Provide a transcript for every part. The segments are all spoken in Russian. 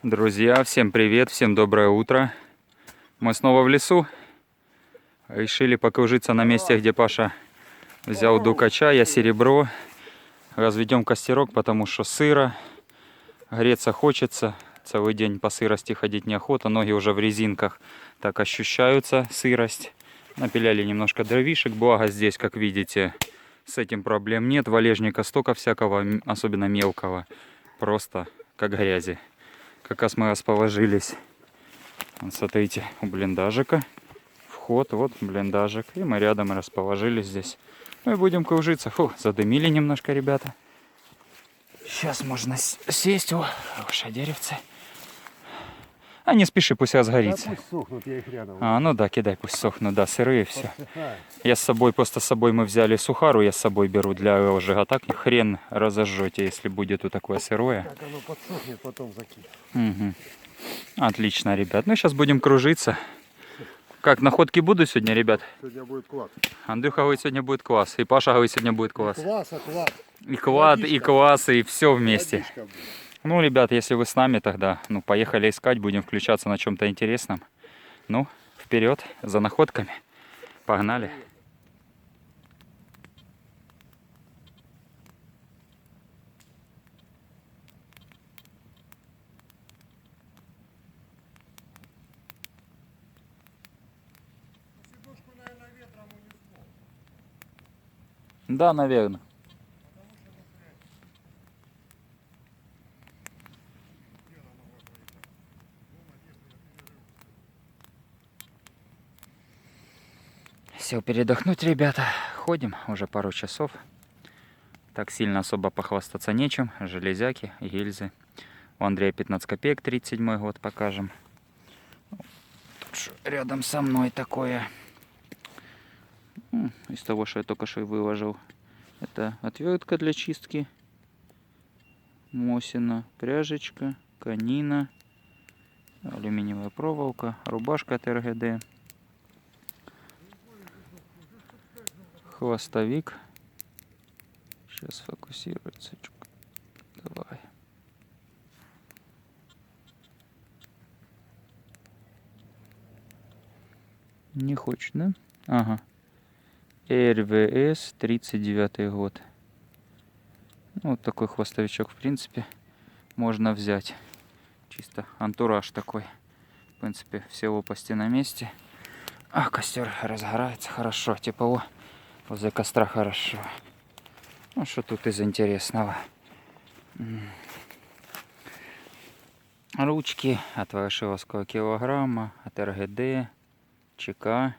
Друзья, всем привет, всем доброе утро. Мы снова в лесу. Решили покружиться на месте, где Паша взял дукача, я серебро. Разведем костерок, потому что сыро. Греться хочется. Целый день по сырости ходить неохота. Ноги уже в резинках. Так ощущаются сырость. Напиляли немножко дровишек. Благо здесь, как видите, с этим проблем нет. Валежника столько всякого, особенно мелкого. Просто как грязи. Как раз мы расположились. Вот смотрите, у блиндажика. Вход, вот блиндажик. И мы рядом расположились здесь. Ну и будем кружиться. Фу, задымили немножко, ребята. Сейчас можно сесть. О, хорошее деревце. А не спеши, пусть разгорится. Да пусть сохнут, я их рядом. Ну да, кидай, пусть сохнут, да, сырые все. Подсыхает. Я с собой, просто с собой мы взяли сухару, я с собой беру для розжига. Так хрен разожжете, если будет вот такое сырое. Как оно подсохнет, потом закинь. Угу. Отлично, ребят. Ну, сейчас будем кружиться. Как, находки будут сегодня, ребят? Сегодня будет клад. Андрюха говорит, сегодня будет класс. И Паша говорит, сегодня будет класс. Клад. И клад, и класс, и все вместе. Водичка будет. Ну, ребят, если вы с нами, тогда, поехали искать, будем включаться на чем-то интересном. Ну, вперед, за находками. Погнали. Сидушку, наверное, ветром унесло. Да, наверное. Сел передохнуть, ребята. Ходим уже пару часов. Так сильно особо похвастаться нечем. Железяки, гильзы. У Андрея 15 копеек, 37 год, покажем. Тут рядом со мной такое. Из того, что я только что и выложил. Это отвертка для чистки. Мосина, пряжечка, конина, алюминиевая проволока, рубашка от РГД. Хвостовик. Сейчас фокусируется. Давай. Не хочет, да? Ага. РВС 39 год. Вот такой хвостовичок, в принципе, можно взять. Чисто антураж такой. В принципе, все лопасти на месте. А, костер разгорается хорошо. Тепло. Возле костра хорошо. Ну, что тут из интересного? Ручки от Ворошиловского килограмма, от РГД, ЧК.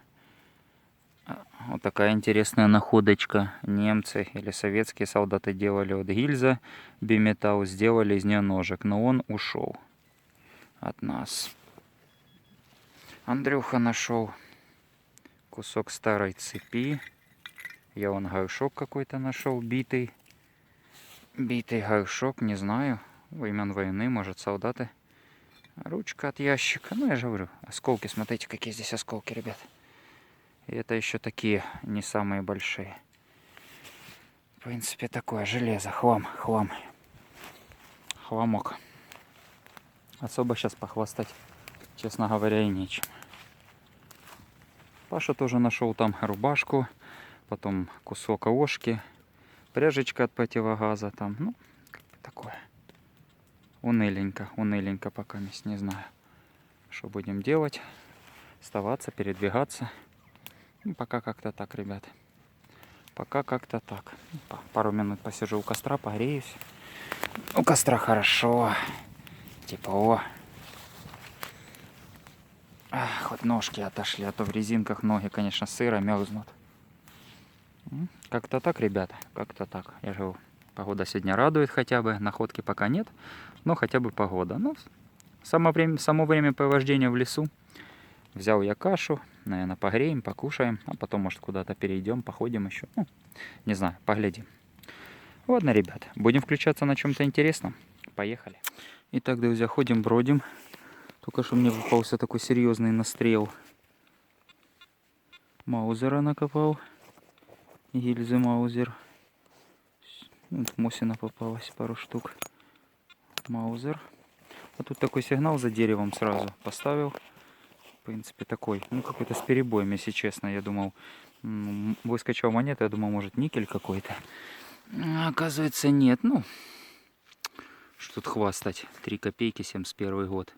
Вот такая интересная находочка. Немцы или советские солдаты делали вот гильза, биметалл, сделали из нее ножик. Но он ушел от нас. Андрюха нашел кусок старой цепи. Я вон горшок какой-то нашел, битый. Битый горшок, не знаю. Времен войны, может, солдаты. Ручка от ящика. Ну, я же говорю, осколки. Смотрите, какие здесь осколки, ребят. И это еще такие, не самые большие. В принципе, такое железо, хлам. Хламок. Особо сейчас похвастать, честно говоря, и нечем. Паша тоже нашел там рубашку, потом кусок ошки, пряжечка от противогаза там. Ну, как бы такое. Уныленько пока не знаю, что будем делать. Оставаться, передвигаться. Ну, пока как-то так, ребят. Пока как-то так. Пару минут посижу у костра, погреюсь. У костра хорошо. Тепло. Хоть ножки отошли, а то в резинках ноги, конечно, сыро мерзнут. Как-то так, ребята, как-то так. Я же говорю, погода сегодня радует хотя бы. Находки пока нет, но хотя бы погода. Ну, само время провождения в лесу. Взял я кашу, наверное, погреем, покушаем, а потом, может, куда-то перейдем, походим еще. Ну, не знаю, поглядим. Ладно, ребят, будем включаться на чем-то интересном. Поехали. Итак, друзья, ходим, бродим. Только что мне попался такой серьезный настрел. Маузера накопал. Гильзы Маузер. Вот Мосина попалась, пару штук. Маузер. А тут такой сигнал за деревом сразу поставил. В принципе, такой, ну, какой-то с перебоем, если честно. Я думал, выскочил монета, я думал, может, никель какой-то. А оказывается, нет. Ну, что тут хвастать. 3 копейки, 71 год.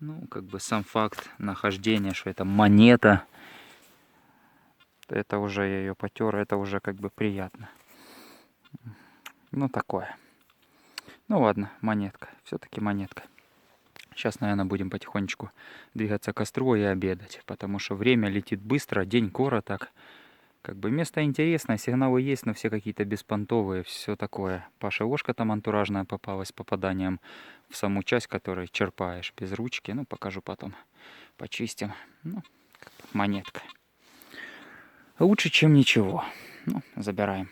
Ну, как бы сам факт нахождения, что это монета, это уже я ее потер, это уже как бы приятно. Ну, такое. Ну, ладно, монетка. Все-таки монетка. Сейчас, наверное, будем потихонечку двигаться к костру и обедать, потому что время летит быстро, день короток. Как бы место интересное, сигналы есть, но все какие-то беспонтовые, все такое. Паша ложка там антуражная попалась с попаданием в саму часть, которую черпаешь без ручки. Ну, покажу потом. Почистим. Ну, как бы монетка. Лучше, чем ничего. Ну, забираем.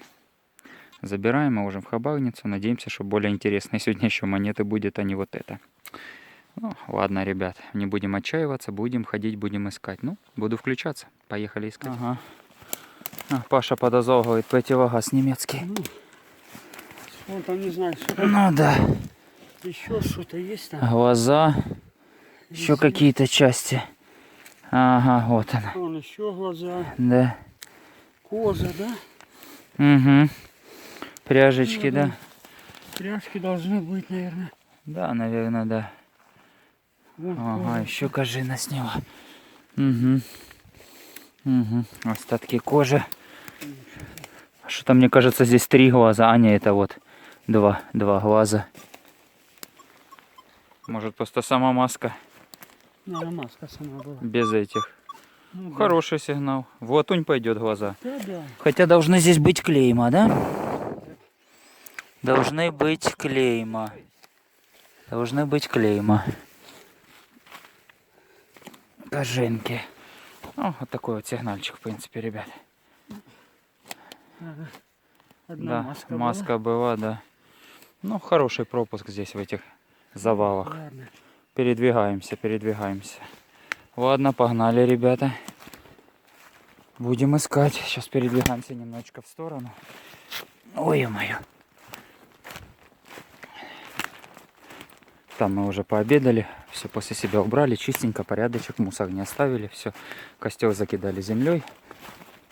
Забираем, мы уже в хабарницу. Надеемся, что более интересные сегодня еще монеты будет, а не вот это. Ну, ладно, ребят, не будем отчаиваться, будем ходить, будем искать. Ну, буду включаться. Поехали искать. Ага. Паша подозвал, говорит, противогаз немецкий. Ну, он там не знает, что Ну да. еще что-то есть там. Глаза. Еще какие-то части. Ага, вот она. Вон еще глаза, Да. кожа, да? Угу. Пряжечки, Ну, да? Пряжки должны быть, наверное. Да, наверное, да. Вон Ага, кожа. еще кожина сняла. Угу. Угу. Остатки кожи. Что-то мне кажется, здесь 3 глаза. А не, это вот 2 глаза. Может, просто сама маска Наверное, маска сама была. без этих. Ну, да. Хороший сигнал. В латунь пойдет глаза. Да, да. Хотя должны здесь быть клейма, да? Должны быть клейма. Должны быть клейма. Кожинки. Ну, вот такой вот сигнальчик, в принципе, ребят. Ага. Одна Да, маска была. была, да. Ну, хороший пропуск здесь в этих завалах. Ладно. Передвигаемся, передвигаемся. Ладно, погнали, ребята. Будем искать. Сейчас передвигаемся немножечко в сторону. Ой, мое. Там мы уже пообедали. Все после себя убрали. Чистенько, порядочек. Мусор не оставили. Все. Костер закидали землей.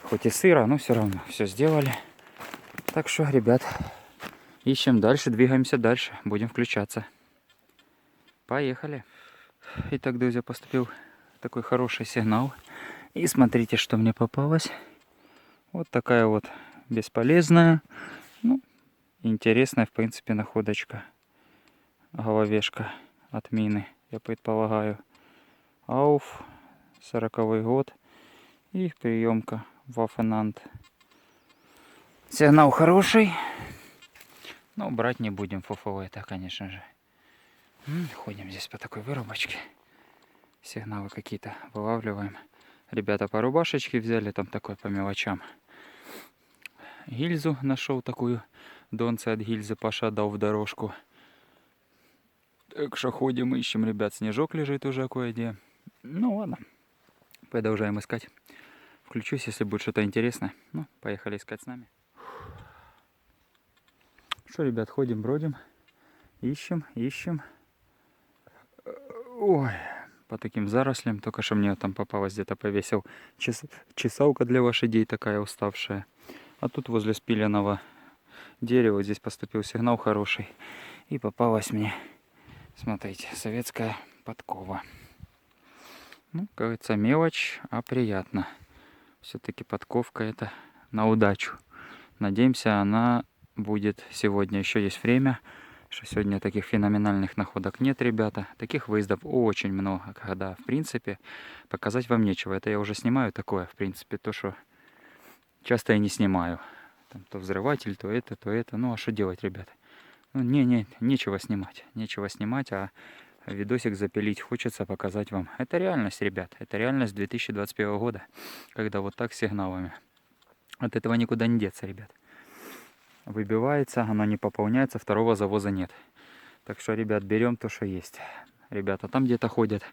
Хоть и сыро, но все равно все сделали. Так что, ребят, ищем дальше, двигаемся дальше. Будем включаться. Поехали. Итак, друзья, поступил такой хороший сигнал. И смотрите, что мне попалось. Вот такая вот бесполезная, ну, интересная, в принципе, находочка. Головешка от мины, я предполагаю. Ауф, 40-й год. И приемка Waffenant. Сигнал хороший. Но брать не будем ФФО это, конечно же. Ходим здесь по такой вырубочке. Сигналы какие-то вылавливаем. Ребята по рубашечке взяли, там такой по мелочам. Гильзу нашел такую. Донцы от гильзы Паша дал в дорожку. Так что ходим, ищем, ребят. Снежок лежит уже кое-где. Ну ладно. Продолжаем искать. Включусь, если будет что-то интересное. Ну, поехали искать с нами. Что, ребят, ходим, бродим. Ищем, ищем. Ой, по таким зарослям. Только что мне там попалось, где-то повесил чесалка для лошадей такая уставшая. А тут возле спиленного дерева здесь поступил сигнал хороший. И попалась мне, смотрите, советская подкова. Ну, кажется, мелочь, а приятно. Все-таки подковка это на удачу. Надеемся, она будет сегодня. Еще есть время. Что сегодня таких феноменальных находок нет, ребята. Таких выездов очень много, когда, в принципе, показать вам нечего. Это я уже снимаю такое, в принципе, то, что часто я не снимаю. Там то взрыватель, то это, то это. Ну, а что делать, ребята? Ну, нечего снимать. Нечего снимать, а видосик запилить хочется показать вам. Это реальность, ребят. Это реальность 2021 года, когда вот так с сигналами. От этого никуда не деться, ребят. Выбивается, оно не пополняется, второго завоза нет. Так что, ребят, берем то, что есть. Ребята там где-то ходят,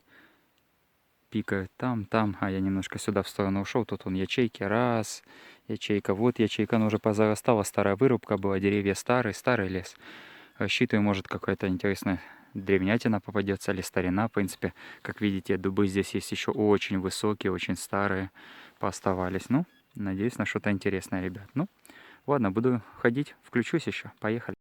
пикают там, а я немножко сюда в сторону ушел. Тут он ячейки, раз, ячейка, вот ячейка, она уже позарастала, старая вырубка была, деревья старый лес. Рассчитываю, может, какая-то интересная древнятина попадется или старина. В принципе, как видите, дубы здесь есть еще очень высокие, очень старые, пооставались. Ну, надеюсь на что-то интересное, ребят. Ну, ладно, буду ходить, включусь еще. Поехали.